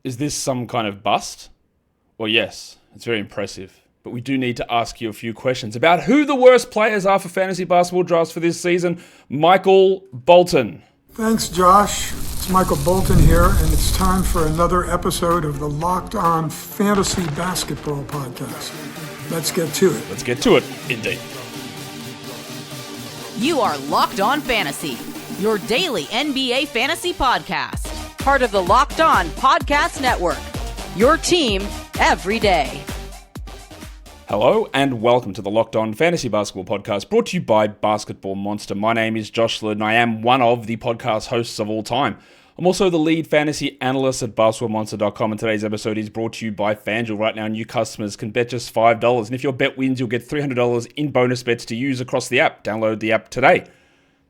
Is this some kind of bust? Well, yes, it's very impressive. But we do need to ask you a few questions about who the worst players are for fantasy basketball drafts for this season. Michael Bolton. Thanks, Josh. It's Michael Bolton here, and it's time for another episode of the Locked On Fantasy Basketball Podcast. Let's get to it. Let's get to it, indeed. You are Locked On Fantasy, your daily NBA fantasy podcast. Part of the Locked On Podcast Network, your team every day. Hello and welcome to the Locked On Fantasy Basketball Podcast, brought to you by Basketball Monster. My name is Josh Lloyd and I am one of the podcast hosts of all time. I'm also the lead fantasy analyst at basketballmonster.com, and today's episode is brought to you by FanDuel. Right now, new customers can bet just $5, and if your bet wins, you'll get $300 in bonus bets to use across the app. Download the app today.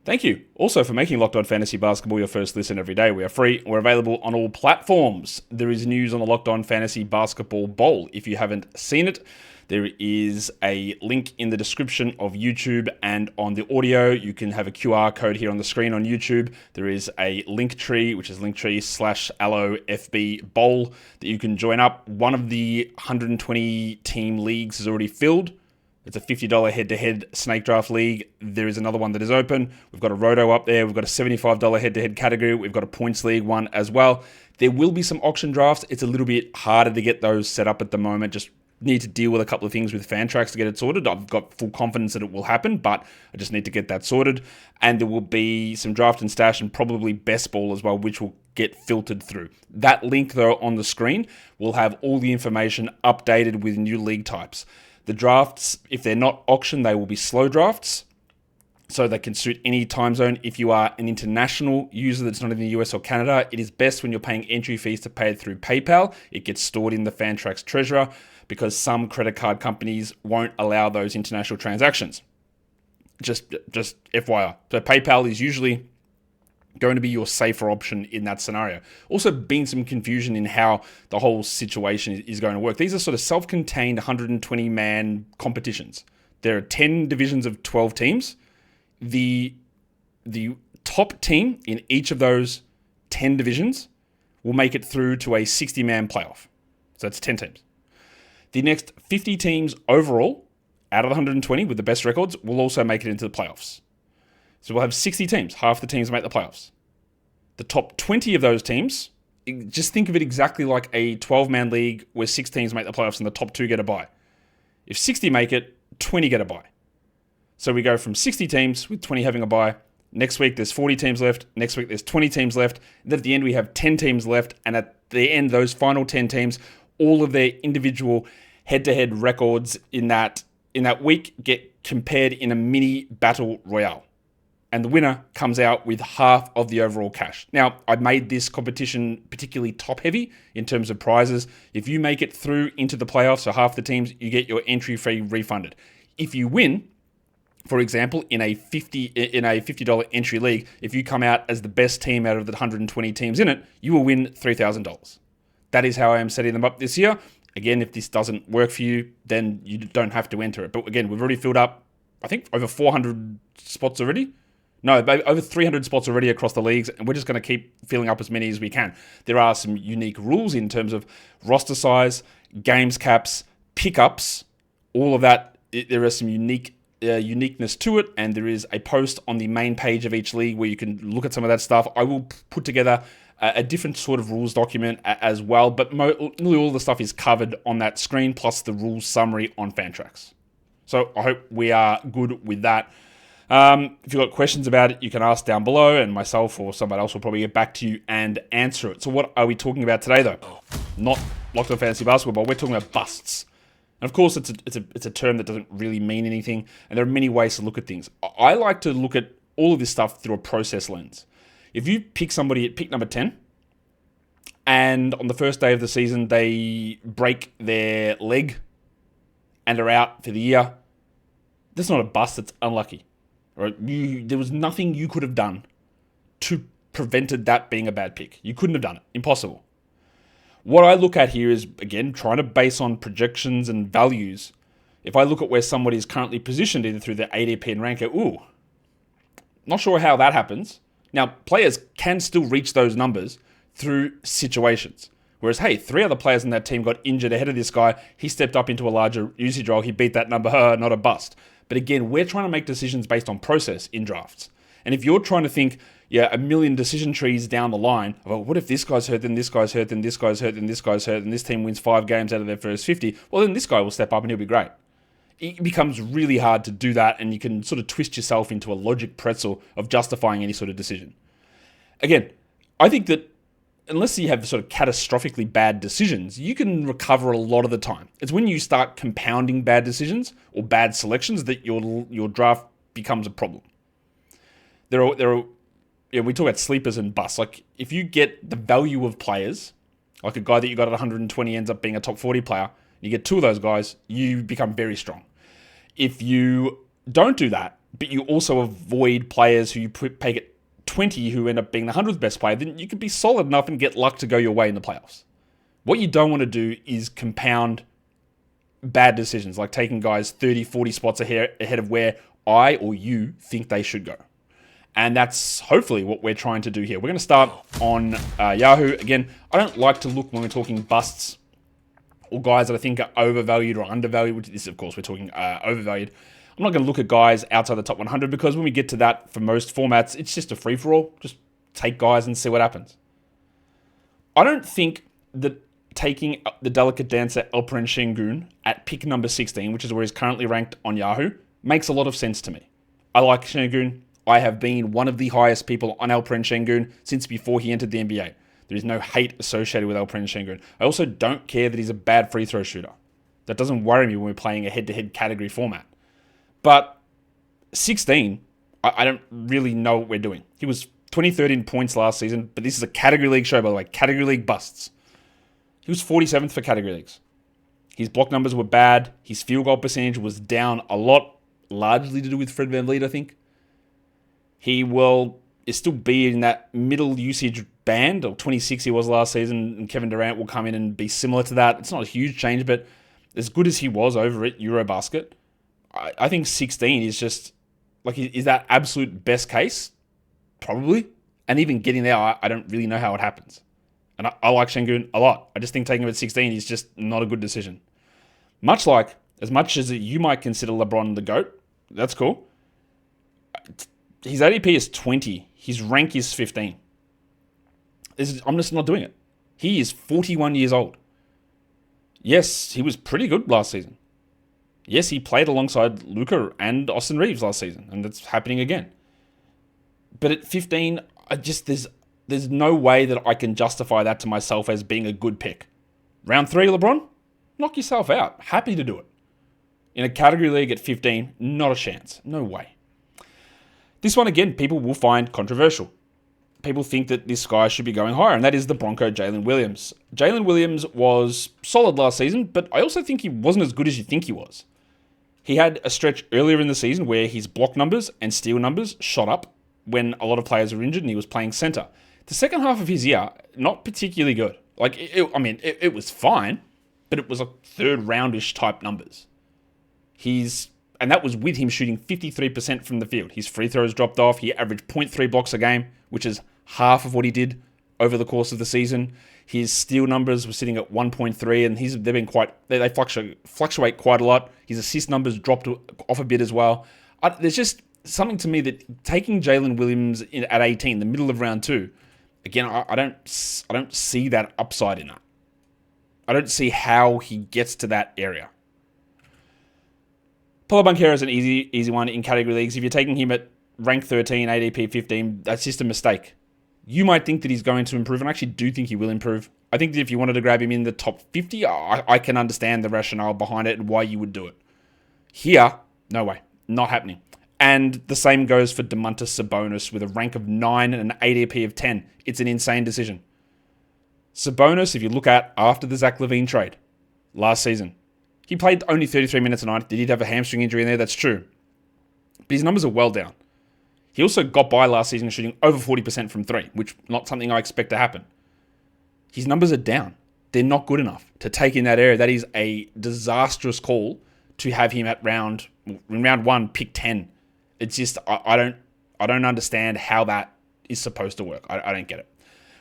Thank you also for making Locked On Fantasy Basketball your first listen every day. We are free. We're available on all platforms. There is news on the Locked On Fantasy Basketball Bowl. If you haven't seen it, there is a link in the description of YouTube, and on the audio, you can have a QR code here on the screen on YouTube. There is a link tree, which is linktree/AlloFB Bowl that you can join up. One of the 120 team leagues is already filled. It's a $50 head-to-head snake draft league. There is another one that is open. We've got a roto up there. We've got a $75 head-to-head category. We've got a points league one as well. There will be some auction drafts. It's a little bit harder to get those set up at the moment. Just need to deal with a couple of things with Fantrax to get it sorted. I've got full confidence that it will happen, but I just need to get that sorted. And there will be some draft and stash and probably best ball as well, which will get filtered through. That link, though, on the screen will have all the information updated with new league types. The drafts, if they're not auction, they will be slow drafts, so they can suit any time zone. If you are an international user that's not in the US or Canada, it is best when you're paying entry fees to pay it through PayPal. It gets stored in the Fantrax treasurer because some credit card companies won't allow those international transactions. Just FYI. So PayPal is usually going to be your safer option in that scenario. Also been some confusion in how the whole situation is going to work. These are sort of self-contained 120-man competitions. There are 10 divisions of 12 teams. The top team in each of those 10 divisions will make it through to a 60-man playoff. So that's 10 teams. The next 50 teams overall, out of the 120 with the best records, will also make it into the playoffs. So we'll have 60 teams. Half the teams make the playoffs. The top 20 of those teams, just think of it exactly like a 12-man league where 6 teams make the playoffs and the top 2 get a bye. If 60 make it, 20 get a bye. So we go from 60 teams with 20 having a bye. Next week, there's 40 teams left. Next week, there's 20 teams left. Then at the end, we have 10 teams left. And at the end, those final 10 teams, all of their individual head-to-head records in that week get compared in a mini battle royale. And the winner comes out with half of the overall cash. Now, I made this competition particularly top-heavy in terms of prizes. If you make it through into the playoffs, so half the teams, you get your entry fee refunded. If you win, for example, in a $50 entry league, if you come out as the best team out of the 120 teams in it, you will win $3,000. That is how I am setting them up this year. Again, if this doesn't work for you, then you don't have to enter it. But again, we've already filled up, I think, over 400 spots already. No, over 300 spots already across the leagues, and we're just going to keep filling up as many as we can. There are some unique rules in terms of roster size, games caps, pickups, all of that. There is some uniqueness to it, and there is a post on the main page of each league where you can look at some of that stuff. I will put together a different sort of rules document as well, but nearly all the stuff is covered on that screen, plus the rules summary on Fantrax. So I hope we are good with that. If you've got questions about it, you can ask down below, and myself or somebody else will probably get back to you and answer it. So what are we talking about today, though? Not Locked On Fantasy Basketball, but we're talking about busts. And of course, it's a term that doesn't really mean anything, and there are many ways to look at things. I like to look at all of this stuff through a process lens. If you pick somebody at pick number 10, and on the first day of the season, they break their leg and are out for the year, that's not a bust, it's unlucky. Right? There was nothing you could have done to prevented that being a bad pick. You couldn't have done it. Impossible. What I look at here is, again, trying to base on projections and values. If I look at where somebody is currently positioned, either through the ADP and ranker, not sure how that happens. Now, players can still reach those numbers through situations. Whereas, hey, 3 other players in that team got injured ahead of this guy. He stepped up into a larger usage role. He beat that number, not a bust. But again, we're trying to make decisions based on process in drafts. And if you're trying to think, a million decision trees down the line, of, what if this guy's hurt, then this guy's hurt, then this guy's hurt, then this guy's hurt, and this team wins 5 games out of their first 50, well, then this guy will step up and he'll be great. It becomes really hard to do that, and you can sort of twist yourself into a logic pretzel of justifying any sort of decision. Again, I think that unless you have sort of catastrophically bad decisions, you can recover a lot of the time. It's when you start compounding bad decisions or bad selections that your draft becomes a problem. We talk about sleepers and busts. Like, if you get the value of players, like a guy that you got at 120 ends up being a top 40 player, you get 2 of those guys, you become very strong. If you don't do that, but you also avoid players who you pay at 20 who end up being the 100th best player, then you could be solid enough and get luck to go your way in the playoffs. What you don't want to do is compound bad decisions, like taking guys 30, 40 spots ahead of where I or you think they should go. And that's hopefully what we're trying to do here. We're going to start on Yahoo. Again, I don't like to look when we're talking busts or guys that I think are overvalued or undervalued, which is, of course, we're talking overvalued. I'm not going to look at guys outside the top 100 because when we get to that, for most formats, it's just a free-for-all. Just take guys and see what happens. I don't think that taking the delicate dancer Alperen Sengun at pick number 16, which is where he's currently ranked on Yahoo, makes a lot of sense to me. I like Sengun. I have been one of the highest people on Alperen Sengun since before he entered the NBA. There is no hate associated with Alperen Sengun. I also don't care that he's a bad free throw shooter. That doesn't worry me when we're playing a head-to-head category format. But 16, I don't really know what we're doing. He was 23rd in points last season, but this is a category league show, by the way. Category league busts. He was 47th for category leagues. His block numbers were bad. His field goal percentage was down a lot, largely to do with Fred VanVleet, I think. He will still be in that middle usage band, or 26 he was last season, and Kevin Durant will come in and be similar to that. It's not a huge change, but as good as he was over at Eurobasket, I think 16 is just, like, is that absolute best case? Probably. And even getting there, I don't really know how it happens. And I like Sengun a lot. I just think taking him at 16 is just not a good decision. Much as you might consider LeBron the GOAT, that's cool. His ADP is 20. His rank is 15. I'm just not doing it. He is 41 years old. Yes, he was pretty good last season. Yes, he played alongside Luka and Austin Reeves last season, and that's happening again. But at 15, there's no way that I can justify that to myself as being a good pick. Round 3, LeBron? Knock yourself out. Happy to do it. In a category league at 15, not a chance. No way. This one, again, people will find controversial. People think that this guy should be going higher, and that is the Bronco Jalen Williams. Jalen Williams was solid last season, but I also think he wasn't as good as you think he was. He had a stretch earlier in the season where his block numbers and steal numbers shot up when a lot of players were injured and he was playing center. The second half of his year, not particularly good. It was fine, but it was a third roundish type numbers. And that was with him shooting 53% from the field. His free throws dropped off. He averaged 0.3 blocks a game, which is half of what he did over the course of the season. His steal numbers were sitting at 1.3, and they fluctuate quite a lot. His assist numbers dropped off a bit as well. There's just something to me that taking Jalen Williams at 18, the middle of round 2, again, I don't see that upside in that. I don't see how he gets to that area. Paolo Banchero is an easy one in category leagues. If you're taking him at rank 13, ADP 15, that's just a mistake. You might think that he's going to improve, and I actually do think he will improve. I think that if you wanted to grab him in the top 50, I can understand the rationale behind it and why you would do it. Here, no way. Not happening. And the same goes for Domantas Sabonis with a rank of 9 and an ADP of 10. It's an insane decision. Sabonis, if you look at after the Zach LaVine trade last season, he played only 33 minutes a night. He did have a hamstring injury in there, that's true. But his numbers are well down. He also got by last season shooting over 40% from 3, which not something I expect to happen. His numbers are down. They're not good enough to take in that area. That is a disastrous call to have him at round 1, pick 10. It's just, I don't understand how that is supposed to work. I don't get it.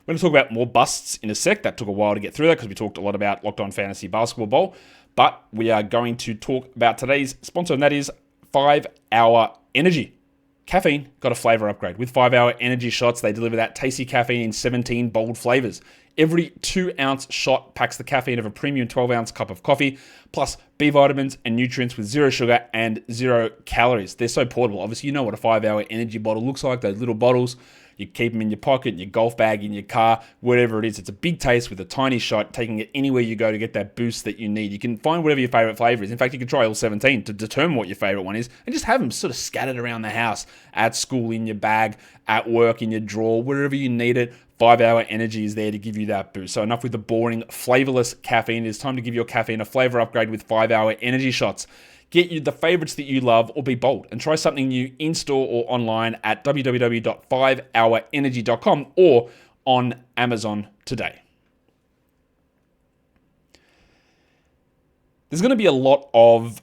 We're going to talk about more busts in a sec. That took a while to get through that because we talked a lot about Locked On Fantasy Basketball Bowl. But we are going to talk about today's sponsor, and that is 5 Hour Energy. Caffeine got a flavor upgrade. With 5 Hour Energy shots, they deliver that tasty caffeine in 17 bold flavors. Every 2-ounce shot packs the caffeine of a premium 12-ounce cup of coffee, plus B vitamins and nutrients with 0 sugar and 0 calories. They're so portable. Obviously, you know what a 5 Hour Energy bottle looks like, those little bottles. You keep them in your pocket, in your golf bag, in your car, whatever it is. It's a big taste with a tiny shot, taking it anywhere you go to get that boost that you need. You can find whatever your favorite flavor is. In fact, you can try all 17 to determine what your favorite one is and just have them sort of scattered around the house, at school, in your bag, at work, in your drawer, wherever you need it. 5 Hour Energy is there to give you that boost. So enough with the boring, flavorless caffeine. It's time to give your caffeine a flavor upgrade with 5 Hour Energy shots. Get you the favorites that you love, or be bold and try something new in-store or online at www.5hourenergy.com or on Amazon today. There's going to be a lot of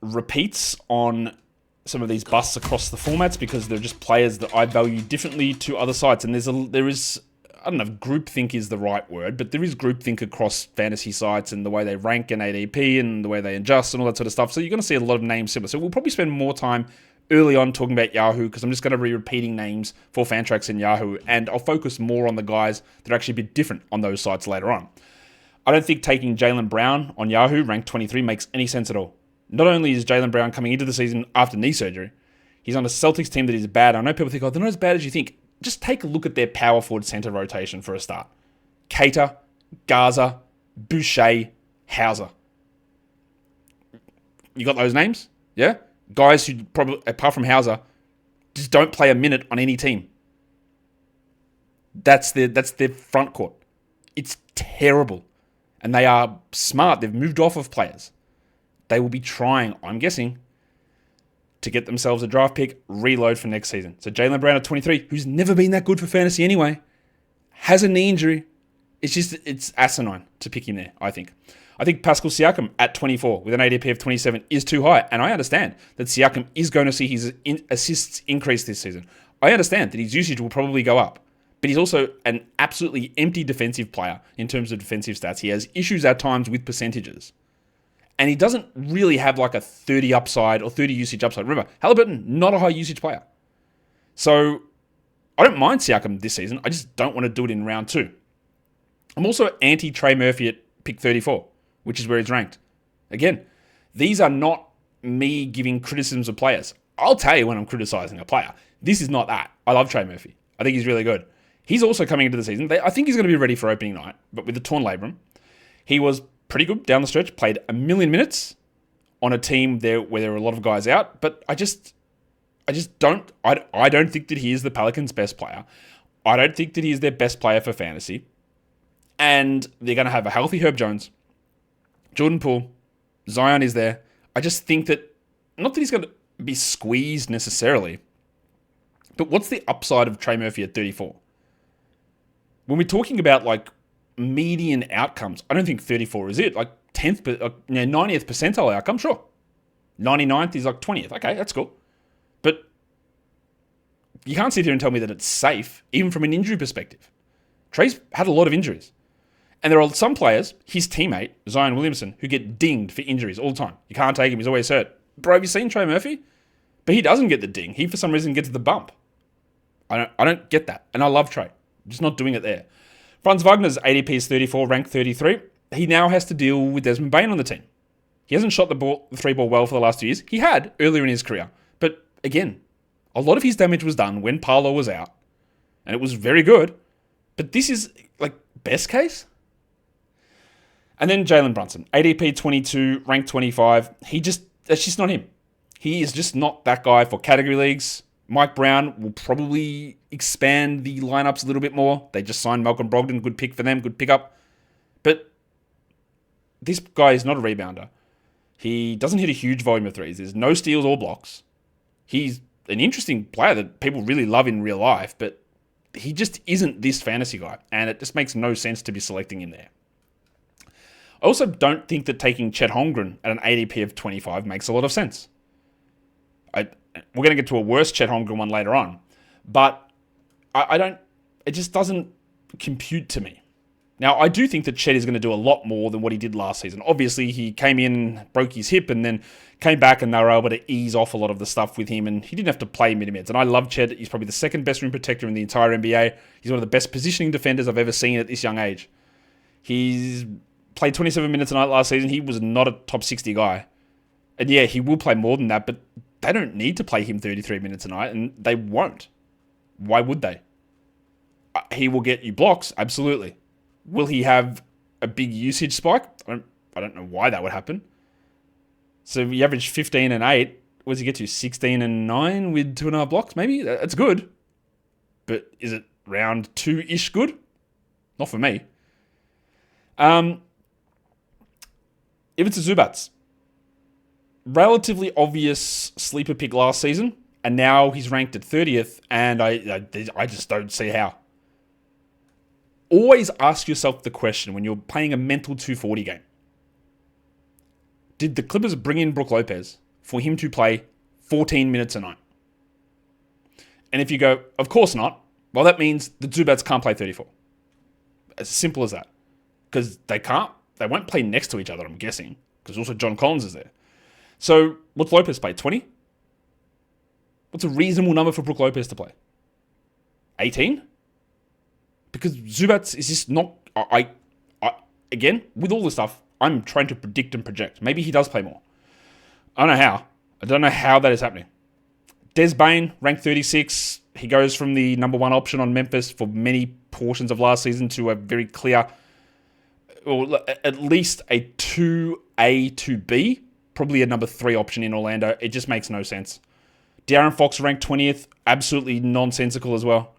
repeats on some of these busts across the formats because they're just players that I value differently to other sites. And there is I don't know if groupthink is the right word, but there is groupthink across fantasy sites and the way they rank and ADP and the way they adjust and all that sort of stuff. So you're going to see a lot of names similar. So we'll probably spend more time early on talking about Yahoo because I'm just going to be repeating names for Fantrax and Yahoo, and I'll focus more on the guys that are actually a bit different on those sites later on. I don't think taking Jalen Brown on Yahoo, ranked 23, makes any sense at all. Not only is Jalen Brown coming into the season after knee surgery, he's on a Celtics team that is bad. I know people think, oh, they're not as bad as you think. Just take a look at their power forward center rotation for a start. Cater, Garza, Boucher, Hauser. You got those names? Yeah? Guys who probably, apart from Hauser, just don't play a minute on any team. That's their front court. It's terrible. And they are smart. They've moved off of players. They will be trying, I'm guessing, to get themselves a draft pick, reload for next season. So Jalen Brown at 23, who's never been that good for fantasy anyway, has a knee injury. It's asinine to pick him there, I think. I think Pascal Siakam at 24 with an ADP of 27 is too high. And I understand that Siakam is going to see his assists increase this season. I understand that his usage will probably go up. But he's also an absolutely empty defensive player in terms of defensive stats. He has issues at times with percentages. And he doesn't really have like a 30 upside or 30 usage upside. Remember, Halliburton, not a high usage player. So I don't mind Siakam this season. I just don't want to do it in round 2. I'm also anti-Trey Murphy at pick 34, which is where he's ranked. Again, these are not me giving criticisms of players. I'll tell you when I'm criticizing a player. This is not that. I love Trey Murphy. I think he's really good. He's also coming into the season. I think he's going to be ready for opening night, but with the torn labrum. He was pretty good down the stretch, played 1 million minutes on a team there where there were a lot of guys out, but I don't think that he is the Pelicans' best player. I don't think that he is their best player for fantasy. And they're going to have a healthy Herb Jones, Jordan Poole, Zion is there. I just think that, not that he's going to be squeezed necessarily, but what's the upside of Trey Murphy at 34? When we're talking about like median outcomes, I don't think 34 is it. Like 10th, 90th percentile outcome, sure. 99th is like 20th. Okay, that's cool. But you can't sit here and tell me that it's safe, even from an injury perspective. Trey's had a lot of injuries. And there are some players, his teammate, Zion Williamson, who get dinged for injuries all the time. You can't take him, he's always hurt. Bro, have you seen Trey Murphy? But he doesn't get the ding. He, for some reason, gets the bump. I don't get that. And I love Trey. I'm just not doing it there. Franz Wagner's ADP is 34, ranked 33. He now has to deal with Desmond Bane on the team. He hasn't shot the three ball well for the last 2 years. He had earlier in his career. But again, a lot of his damage was done when Paolo was out. And it was very good. But this is like best case. And then Jalen Brunson, ADP 22, ranked 25. That's just not him. He is just not that guy for category leagues. Mike Brown will probably expand the lineups a little bit more. They just signed Malcolm Brogdon. Good pick for them. Good pickup. But this guy is not a rebounder. He doesn't hit a huge volume of threes. There's no steals or blocks. He's an interesting player that people really love in real life, but he just isn't this fantasy guy. And it just makes no sense to be selecting him there. I also don't think that taking Chet Holmgren at an ADP of 25 makes a lot of sense. We're going to get to a worse Chet Holmgren one later on. But I don't It just doesn't compute to me. Now, I do think that Chet is going to do a lot more than what he did last season. Obviously, he came in, broke his hip, and then came back, and they were able to ease off a lot of the stuff with him, and he didn't have to play mid-mids. And I love Chet. He's probably the second best rim protector in the entire NBA. He's one of the best positioning defenders I've ever seen at this young age. He's played 27 minutes a night last season. He was not a top 60 guy. And yeah, he will play more than that, but they don't need to play him 33 minutes a night, and they won't. Why would they? He will get you blocks, absolutely. Will he have a big usage spike? I don't know why that would happen. So he averaged 15 and 8. What does he get to? 16 and 9 with 2.5 blocks, maybe? That's good. But is it round 2-ish good? Not for me. If it's a Zubats, relatively obvious sleeper pick last season, and now he's ranked at 30th, and I just don't see how. Always ask yourself the question when you're playing a mental 240 game. Did the Clippers bring in Brook Lopez for him to play 14 minutes a night? And if you go, of course not, well, that means the Zubats can't play 34. As simple as that. Because they can't. They won't play next to each other, I'm guessing. Because also John Collins is there. So, what's Lopez play? 20? What's a reasonable number for Brook Lopez to play? 18? Because Zubats is just not... Again, with all this stuff, I'm trying to predict and project. Maybe he does play more. I don't know how. I don't know how that is happening. Des Bane, ranked 36. He goes from the number 1 option on Memphis for many portions of last season to a very clear, or at least a 2A to B, probably a number 3 option in Orlando. It just makes no sense. De'Aaron Fox ranked 20th. Absolutely nonsensical as well.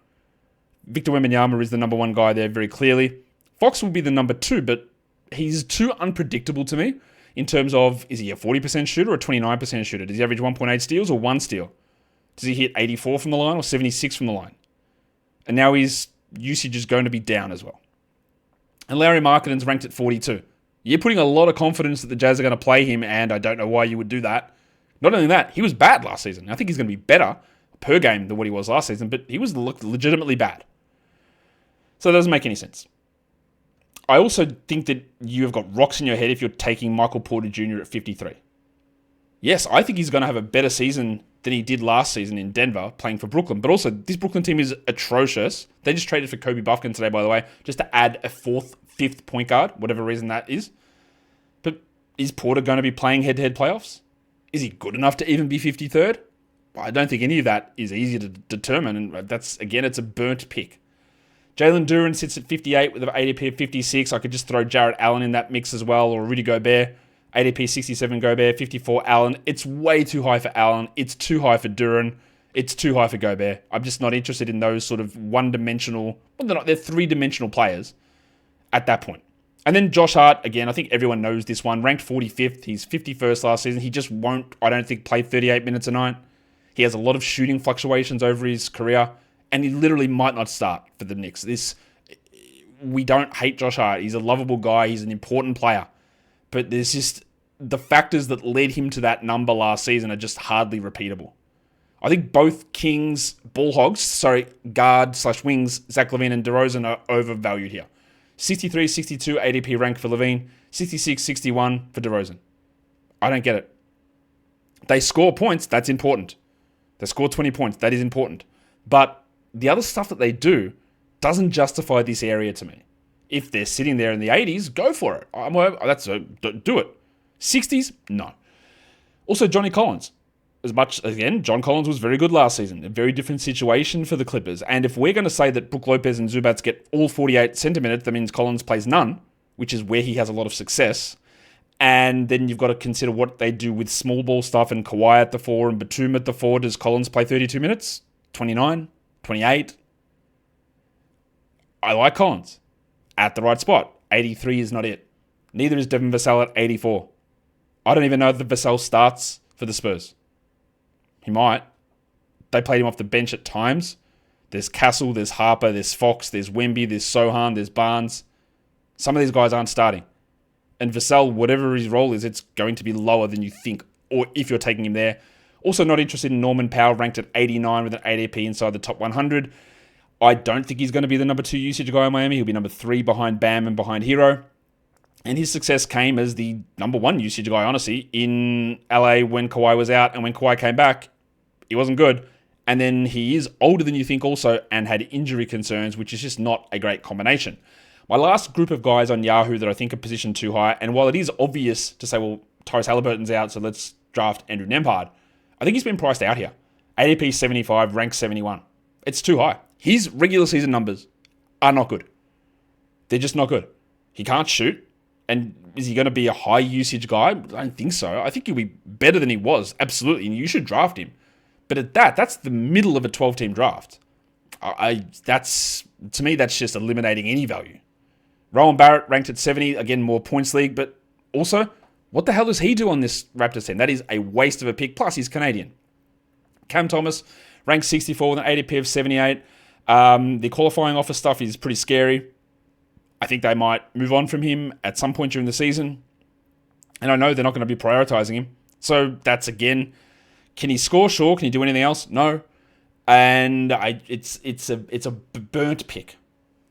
Victor Wembanyama is the number 1 guy there very clearly. Fox will be the number 2, but he's too unpredictable to me in terms of, is he a 40% shooter or a 29% shooter? Does he average 1.8 steals or 1 steal? Does he hit 84 from the line or 76 from the line? And now his usage is going to be down as well. And Larry Markkanen's ranked at 42. You're putting a lot of confidence that the Jazz are going to play him, and I don't know why you would do that. Not only that, he was bad last season. I think he's going to be better per game than what he was last season, but he was legitimately bad. So it doesn't make any sense. I also think that you have got rocks in your head if you're taking Michael Porter Jr. at 53. Yes, I think he's going to have a better season than he did last season in Denver playing for Brooklyn. But also, this Brooklyn team is atrocious. They just traded for Kobe Buffkin today, by the way, just to add a 4th, 5th point guard, whatever reason that is. But is Porter going to be playing head-to-head playoffs? Is he good enough to even be 53rd? I don't think any of that is easy to determine. And that's, again, it's a burnt pick. Jalen Duren sits at 58 with an ADP of 56. I could just throw Jarrett Allen in that mix as well, or Rudy Gobert. ADP 67 Gobert, 54 Allen. It's way too high for Allen. It's too high for Duren. It's too high for Gobert. I'm just not interested in those sort of one-dimensional... Well, they're not. They're three-dimensional players at that point. And then Josh Hart, again, I think everyone knows this one. Ranked 45th. He's 51st last season. He just won't, I don't think, play 38 minutes a night. He has a lot of shooting fluctuations over his career. And he literally might not start for the Knicks. We don't hate Josh Hart. He's a lovable guy. He's an important player. But there's just the factors that led him to that number last season are just hardly repeatable. I think both Kings, guard/wings, Zach LaVine and DeRozan are overvalued here. 63, 62 ADP rank for LaVine, 66, 61 for DeRozan. I don't get it. They score points, that's important. They score 20 points, that is important. But the other stuff that they do doesn't justify this area to me. If they're sitting there in the 80s, go for it. Do it. 60s? No. Also, Johnny Collins. John Collins was very good last season. A very different situation for the Clippers. And if we're going to say that Brook Lopez and Zubats get all 48 centimeters, that means Collins plays none, which is where he has a lot of success. And then you've got to consider what they do with small ball stuff and Kawhi at the 4 and Batum at the 4. Does Collins play 32 minutes? 29? 28? I like Collins. At the right spot. 83 is not it. Neither is Devin Vassell at 84. I don't even know if Vassell starts for the Spurs. He might. They played him off the bench at times. There's Castle, there's Harper, there's Fox, there's Wemby, there's Sohan, there's Barnes. Some of these guys aren't starting. And Vassell, whatever his role is, it's going to be lower than you think, or if you're taking him there. Also not interested in Norman Powell, ranked at 89 with an ADP inside the top 100. I don't think he's going to be the number 2 usage guy in Miami. He'll be number 3 behind Bam and behind Hero. And his success came as the number 1 usage guy, honestly, in LA when Kawhi was out. And when Kawhi came back, he wasn't good. And then he is older than you think also and had injury concerns, which is just not a great combination. My last group of guys on Yahoo that I think are positioned too high, and while it is obvious to say, well, Tyrese Halliburton's out, so let's draft Andrew Nembhard, I think he's been priced out here. ADP 75, rank 71. It's too high. His regular season numbers are not good. They're just not good. He can't shoot. And is he going to be a high usage guy? I don't think so. I think he'll be better than he was, absolutely, and you should draft him. But at that's the middle of a 12-team draft. To me, that's just eliminating any value. Rowan Barrett ranked at 70, again, more points league, but also, what the hell does he do on this Raptors team? That is a waste of a pick, plus he's Canadian. Cam Thomas ranked 64 with an ADP of 78. The qualifying offer stuff is pretty scary. I think they might move on from him at some point during the season. And I know they're not going to be prioritizing him. So that's, again, can he score? Sure. Can he do anything else? No. And it's a burnt pick.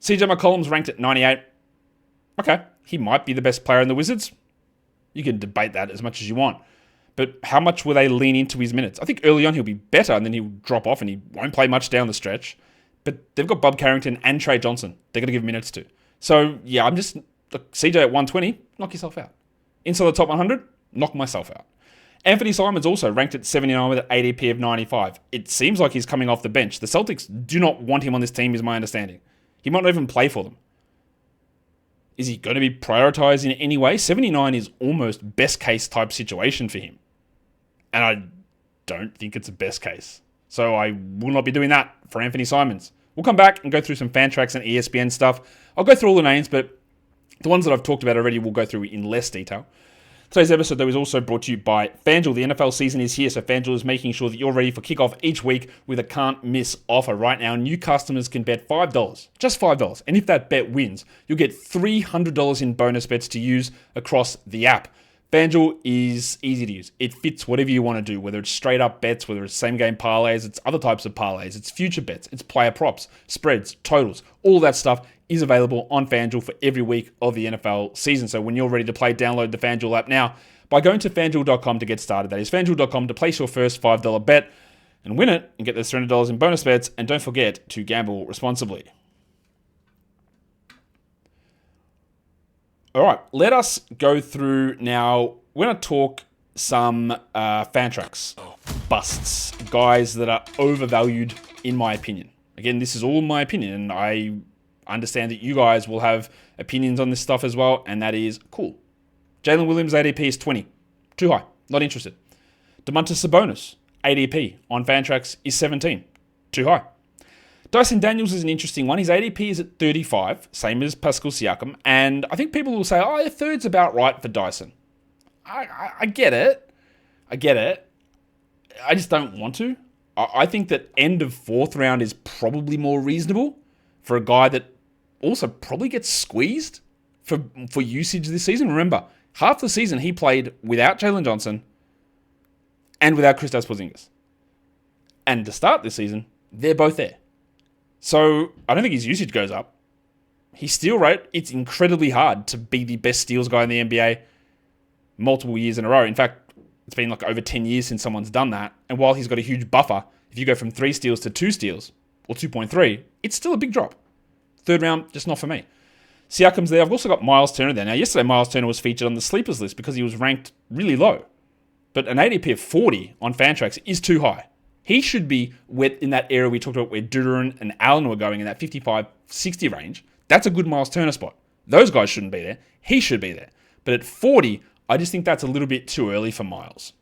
CJ McCollum's ranked at 98. Okay. He might be the best player in the Wizards. You can debate that as much as you want. But how much will they lean into his minutes? I think early on he'll be better and then he'll drop off and he won't play much down the stretch. But they've got Bob Carrington and Trey Johnson. They're going to give minutes to. So, yeah, I'm just... Look, CJ at 120, knock yourself out. Inside the top 100, knock myself out. Anthony Simons also ranked at 79 with an ADP of 95. It seems like he's coming off the bench. The Celtics do not want him on this team, is my understanding. He might not even play for them. Is he going to be prioritized in any way? 79 is almost best case type situation for him. And I don't think it's a best case. So I will not be doing that for Anthony Simons. We'll come back and go through some Fantrax and ESPN stuff. I'll go through all the names, but the ones that I've talked about already we'll go through in less detail. Today's episode, though, is also brought to you by FanDuel. The NFL season is here, so FanDuel is making sure that you're ready for kickoff each week with a can't-miss offer. Right now, new customers can bet $5, just $5, and if that bet wins, you'll get $300 in bonus bets to use across the app. FanDuel is easy to use. It fits whatever you want to do, whether it's straight-up bets, whether it's same-game parlays, it's other types of parlays, it's future bets, it's player props, spreads, totals. All that stuff is available on FanDuel for every week of the NFL season. So when you're ready to play, download the FanDuel app now by going to FanDuel.com to get started. That is FanDuel.com to place your first $5 bet and win it and get those $300 in bonus bets. And don't forget to gamble responsibly. All right, let us go through now. We're going to talk some Fantrax busts, guys that are overvalued in my opinion. Again, this is all my opinion, and I understand that you guys will have opinions on this stuff as well, and that is cool. Jalen Williams ADP is 20. Too high. Not interested. Domantas Sabonis ADP on Fantrax is 17. Too high. Dyson Daniels is an interesting one. His ADP is at 35, same as Pascal Siakam, and I think people will say, oh, a third's about right for Dyson. I get it. I get it. I just don't want to. I think that end of fourth round is probably more reasonable for a guy that also probably gets squeezed for usage this season. Remember, half the season he played without Jalen Johnson and without Kristaps Porzingis. And to start this season, they're both there. So I don't think his usage goes up. His steal rate, it's incredibly hard to be the best steals guy in the NBA multiple years in a row. In fact, it's been like over 10 years since someone's done that. And while he's got a huge buffer, if you go from 3 steals to 2 steals, or 2.3, it's still a big drop. Third round, just not for me. Siakam's there. I've also got Miles Turner there. Now, yesterday, Miles Turner was featured on the sleepers list because he was ranked really low. But an ADP of 40 on Fantrax is too high. He should be in that area we talked about where Duran and Allen were going in that 55-60 range. That's a good Miles Turner spot. Those guys shouldn't be there. He should be there. But at 40, I just think that's a little bit too early for Miles.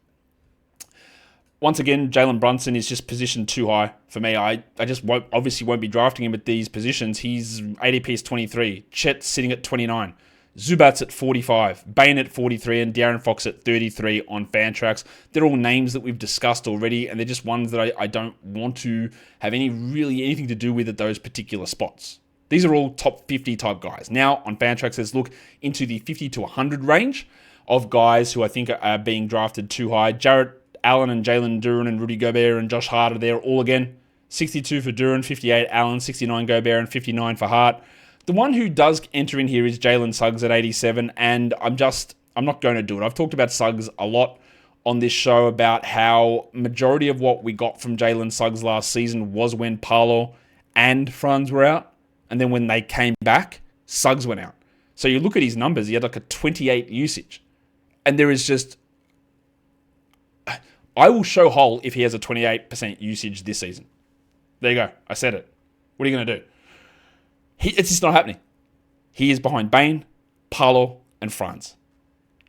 Once again, Jalen Brunson is just positioned too high for me. I just won't be drafting him at these positions. His ADP is 23. Chet sitting at 29. Zubats at 45. Bane at 43. And De'Aaron Fox at 33 on Fantrax. They're all names that we've discussed already, and they're just ones that I don't want to have anything to do with at those particular spots. These are all top 50 type guys. Now, on Fantrax, let's look into the 50 to 100 range of guys who I think are being drafted too high. Jarrett Allen and Jalen Duran and Rudy Gobert and Josh Hart are there all again. 62 for Duran, 58 Allen, 69 Gobert, and 59 for Hart. The one who does enter in here is Jalen Suggs at 87, and I'm not going to do it. I've talked about Suggs a lot on this show about how majority of what we got from Jalen Suggs last season was when Paolo and Franz were out, and then when they came back, Suggs went out. So you look at his numbers, he had like a 28 usage, and there is just... I will show Hole if he has a 28% usage this season. There you go. I said it. What are you going to do? It's just not happening. He is behind Bane, Paolo, and Franz.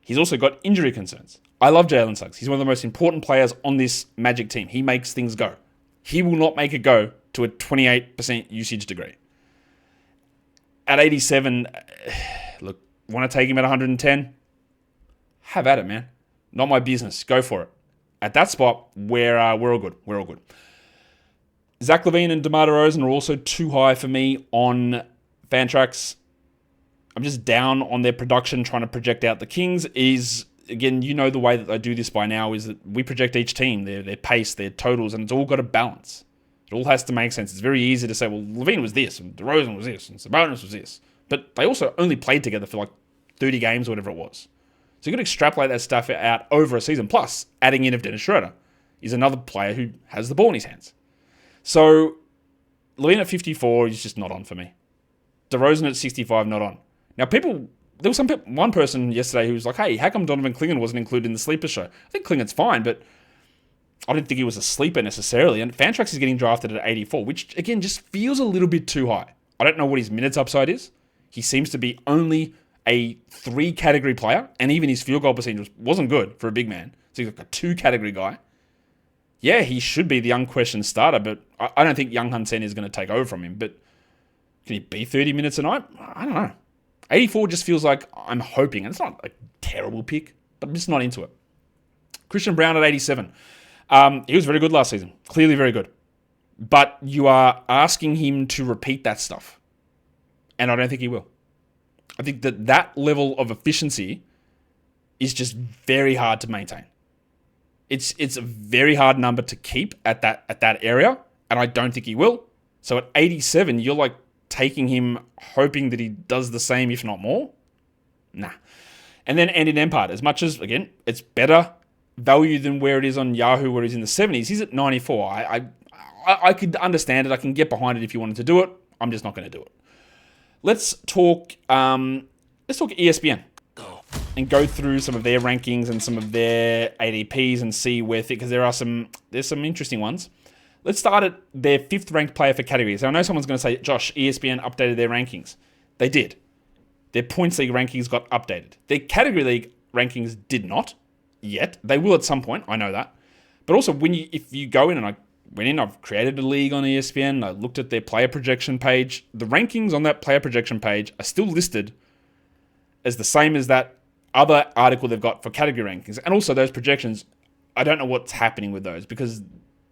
He's also got injury concerns. I love Jalen Suggs. He's one of the most important players on this Magic team. He makes things go. He will not make it go to a 28% usage degree. At 87, look, want to take him at 110? Have at it, man. Not my business. Go for it. At that spot, we're all good. We're all good. Zach LaVine and DeMar DeRozan are also too high for me on Fantrax. I'm just down on their production, trying to project out the Kings. Again, you know the way that I do this by now is that we project each team, their pace, their totals, and it's all got a balance. It all has to make sense. It's very easy to say, well, LaVine was this, and DeRozan was this, and Sabonis was this. But they also only played together for like 30 games or whatever it was. So you've got to extrapolate that stuff out over a season. Plus, adding in of Dennis Schroeder is another player who has the ball in his hands. So, LaVine at 54 is just not on for me. DeRozan at 65, not on. Now, there was one person yesterday who was like, hey, how come Donovan Clingan wasn't included in the sleeper show? I think Clingan's fine, but I didn't think he was a sleeper necessarily. And Fantrax is getting drafted at 84, which, again, just feels a little bit too high. I don't know what his minutes upside is. He seems to be only a 3-category player, and even his field goal percentage wasn't good for a big man. So he's like a 2-category guy. Yeah, he should be the unquestioned starter, but I don't think Young Hun Sen is going to take over from him. But can he be 30 minutes a night? I don't know. 84 just feels like I'm hoping, and it's not a terrible pick, but I'm just not into it. Christian Brown at 87. He was very good last season. Clearly very good. But you are asking him to repeat that stuff. And I don't think he will. I think that level of efficiency is just very hard to maintain. It's a very hard number to keep at that area, and I don't think he will. So at 87, you're like taking him, hoping that he does the same, if not more. Nah. And then Andy Nembhard, as much as, again, it's better value than where it is on Yahoo, where he's in the 70s. He's at 94. I could understand it. I can get behind it if you wanted to do it. I'm just not going to do it. Let's talk ESPN and go through some of their rankings and some of their ADPs and see where, because there's some interesting ones. Let's start at their 5th ranked player for categories. I know someone's going to say, Josh, ESPN updated their rankings. They did. Their points league rankings got updated. Their category league rankings did not yet. They will at some point. I know that. But also, if you go in, and I went in, I've created a league on ESPN. I looked at their player projection page. The rankings on that player projection page are still listed as the same as that other article they've got for category rankings. And also those projections, I don't know what's happening with those because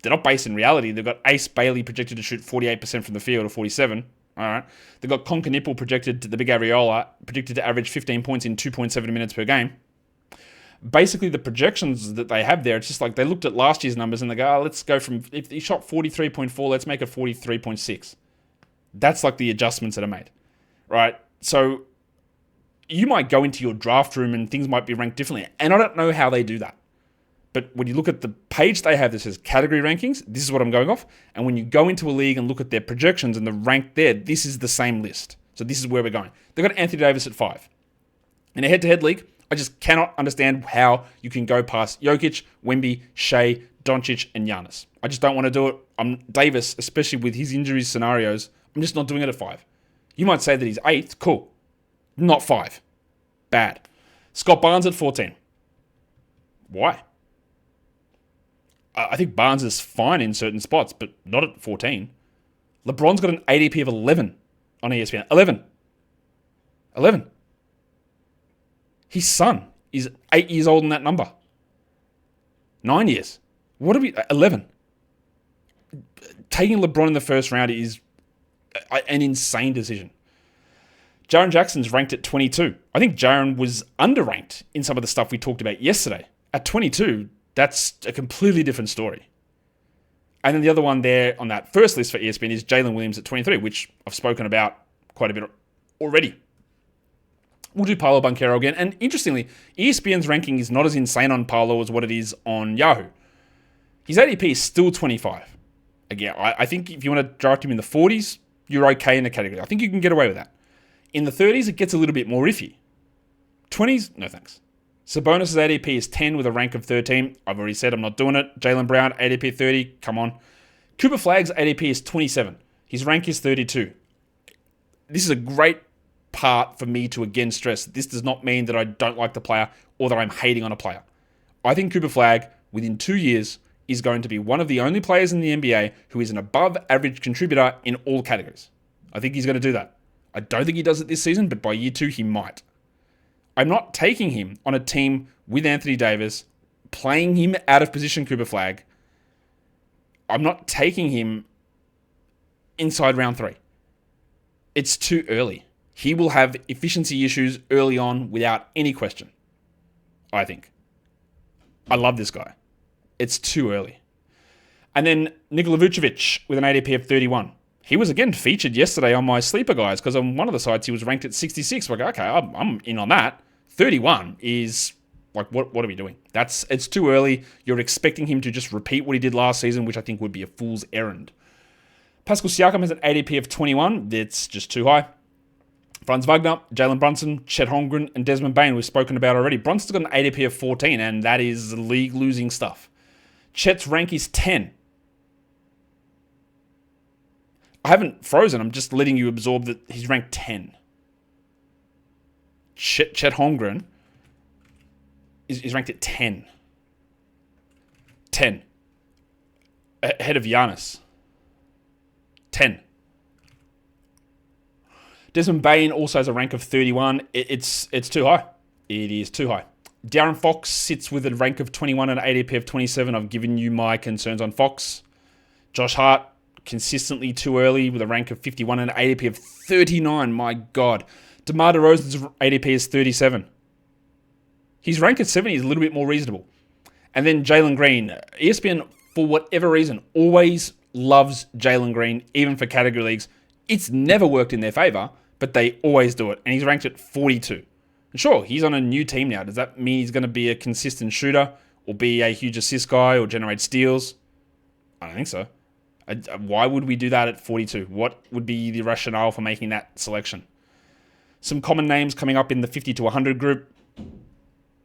they're not based in reality. They've got Ace Bailey projected to shoot 48% from the field or 47. All right. They've got Concanipple projected to the big Areola, predicted to average 15 points in 2.7 minutes per game. Basically, the projections that they have there, it's just like they looked at last year's numbers and they go, let's go from, if he shot 43.4, let's make it 43.6. That's like the adjustments that are made, right? So you might go into your draft room and things might be ranked differently. And I don't know how they do that. But when you look at the page they have that says category rankings, this is what I'm going off. And when you go into a league and look at their projections and the rank there, this is the same list. So this is where we're going. They've got Anthony Davis at 5. In a head-to-head league, I just cannot understand how you can go past Jokic, Wemby, Shea, Doncic, and Giannis. I just don't want to do it. Davis, especially with his injuries scenarios, I'm just not doing it at 5. You might say that he's 8th. Cool. Not 5. Bad. Scott Barnes at 14. Why? I think Barnes is fine in certain spots, but not at 14. LeBron's got an ADP of 11 on ESPN. 11. His son is 8 years old in that number. 9 years. What are we? 11. Taking LeBron in the first round is an insane decision. Jaren Jackson's ranked at 22. I think Jaren was underranked in some of the stuff we talked about yesterday. At 22, that's a completely different story. And then the other one there on that first list for ESPN is Jalen Williams at 23, which I've spoken about quite a bit already. We'll do Paolo Banchero again. And interestingly, ESPN's ranking is not as insane on Paolo as what it is on Yahoo. His ADP is still 25. Again, I think if you want to draft him in the 40s, you're okay in the category. I think you can get away with that. In the 30s, it gets a little bit more iffy. 20s, no thanks. Sabonis' ADP is 10 with a rank of 13. I've already said I'm not doing it. Jaylen Brown, ADP 30. Come on. Cooper Flagg's ADP is 27. His rank is 32. This is a great part for me to again stress. This does not mean that I don't like the player or that I'm hating on a player. I think Cooper Flagg, within 2 years, is going to be one of the only players in the NBA who is an above average contributor in all categories. I think he's going to do that. I don't think he does it this season, but by year 2, he might. I'm not taking him on a team with Anthony Davis, playing him out of position Cooper Flagg. I'm not taking him inside round 3. It's too early. He will have efficiency issues early on without any question, I think. I love this guy. It's too early. And then Nikola Vucevic with an ADP of 31. He was again featured yesterday on my sleeper guys because on one of the sites he was ranked at 66. Like, okay, I'm in on that. 31 is like, what are we doing? It's too early. You're expecting him to just repeat what he did last season, which I think would be a fool's errand. Pascal Siakam has an ADP of 21. It's just too high. Franz Wagner, Jalen Brunson, Chet Holmgren, and Desmond Bain we've spoken about already. Brunson's got an ADP of 14, and that is league-losing stuff. Chet's rank is 10. I haven't frozen. I'm just letting you absorb that he's ranked 10. Chet Holmgren is ranked at 10. 10. Ahead of Giannis. 10. Desmond Bain also has a rank of 31. It's too high. It is too high. Darren Fox sits with a rank of 21 and an ADP of 27. I've given you my concerns on Fox. Josh Hart, consistently too early with a rank of 51 and an ADP of 39. My God. DeMar DeRozan's ADP is 37. His rank at 70 is a little bit more reasonable. And then Jalen Green. ESPN, for whatever reason, always loves Jalen Green, even for category leagues. It's never worked in their favor, but they always do it. And he's ranked at 42. And sure, he's on a new team now. Does that mean he's going to be a consistent shooter or be a huge assist guy or generate steals? I don't think so. Why would we do that at 42? What would be the rationale for making that selection? Some common names coming up in the 50 to 100 group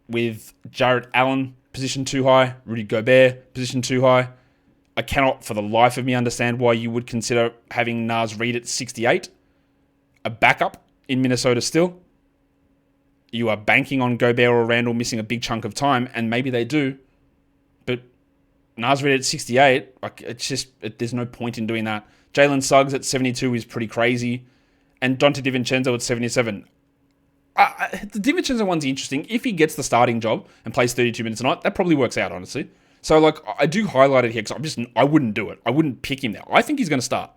with Jarrett Allen, position too high. Rudy Gobert, position too high. I cannot for the life of me understand why you would consider having Naz Reid at 68. A backup in Minnesota still. You are banking on Gobert or Randall missing a big chunk of time, and maybe they do. But Naz Reid at 68, there's no point in doing that. Jalen Suggs at 72 is pretty crazy. And Dante DiVincenzo at 77. The DiVincenzo one's interesting. If he gets the starting job and plays 32 minutes a night, that probably works out, honestly. So, I do highlight it here because I wouldn't do it. I wouldn't pick him there. I think he's going to start.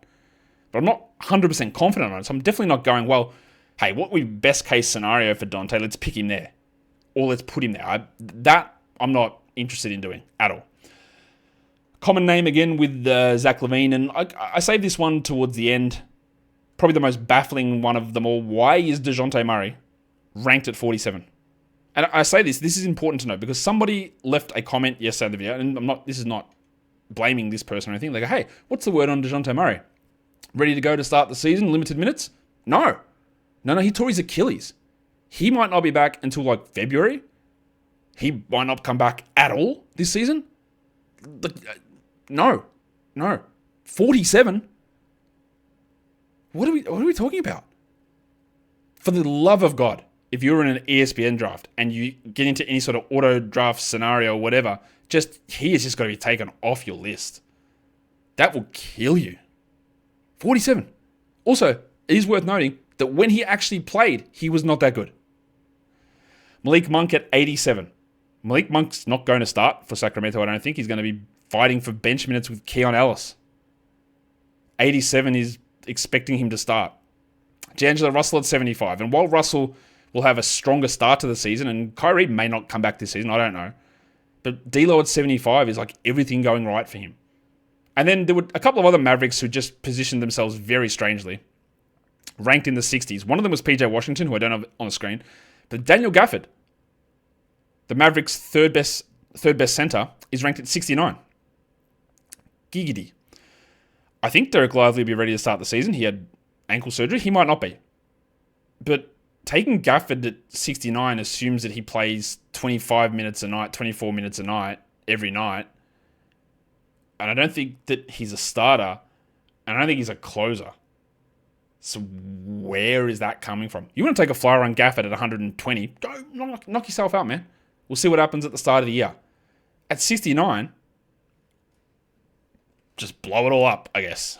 But I'm not 100% confident on it. So I'm definitely not going, well, hey, what would be best case scenario for Dante? Let's pick him there. Or let's put him there. I'm not interested in doing at all. Common name again with Zach LaVine. And I saved this one towards the end. Probably the most baffling one of them all. Why is DeJounte Murray ranked at 47? And I say this is important to know because somebody left a comment yesterday in the video, and this is not blaming this person or anything. They go, hey, what's the word on DeJounte Murray? Ready to go to start the season, limited minutes? No, he tore his Achilles. He might not be back until February. He might not come back at all this season. No. 47? What are we talking about? For the love of God, if you're in an ESPN draft and you get into any sort of auto draft scenario or whatever, he has just got to be taken off your list. That will kill you. 47. Also, it is worth noting that when he actually played, he was not that good. Malik Monk at 87. Malik Monk's not going to start for Sacramento, I don't think. He's going to be fighting for bench minutes with Keon Ellis. 87 is expecting him to start. D'Angelo Russell at 75. And while Russell will have a stronger start to the season, and Kyrie may not come back this season, I don't know. But D'Lo at 75 is everything going right for him. And then there were a couple of other Mavericks who just positioned themselves very strangely, ranked in the 60s. One of them was PJ Washington, who I don't have on the screen. But Daniel Gafford, the Mavericks' third best center, is ranked at 69. Giggity. I think Derek Lively will be ready to start the season. He had ankle surgery. He might not be. But taking Gafford at 69 assumes that he plays 25 minutes a night, 24 minutes a night, every night. And I don't think that he's a starter. And I don't think he's a closer. So where is that coming from? You want to take a flyer on Gafford at 120? Go knock yourself out, man. We'll see what happens at the start of the year. At 69, just blow it all up, I guess.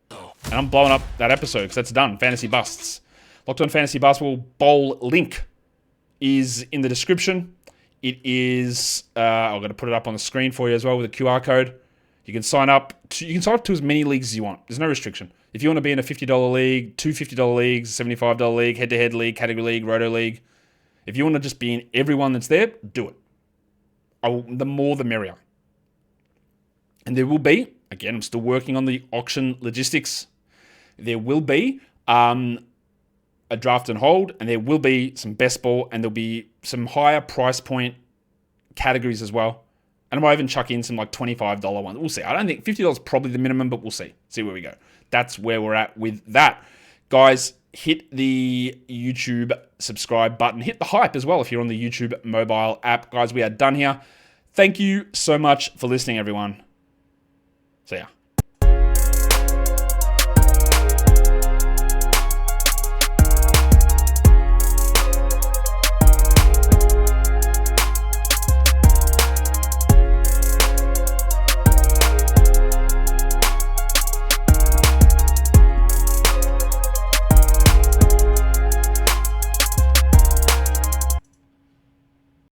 And I'm blowing up that episode because that's done. Fantasy busts. Locked On Fantasy Basketball Bowl link is in the description. It is, I'm going to put it up on the screen for you as well with a QR code. You can sign up to as many leagues as you want. There's no restriction. If you want to be in a $50 league, two $50 leagues, a $75 league, head-to-head league, category league, roto league, if you want to just be in everyone that's there, do it. The more the merrier. And there will be, again, I'm still working on the auction logistics. There will be a draft and hold, and there will be some best ball, and there'll be some higher price point categories as well. And I might even chuck in some like $25 ones. We'll see. I don't think $50 is probably the minimum, but we'll see. See where we go. That's where we're at with that. Guys, hit the YouTube subscribe button. Hit the hype as well if you're on the YouTube mobile app. Guys, we are done here. Thank you so much for listening, everyone. See ya.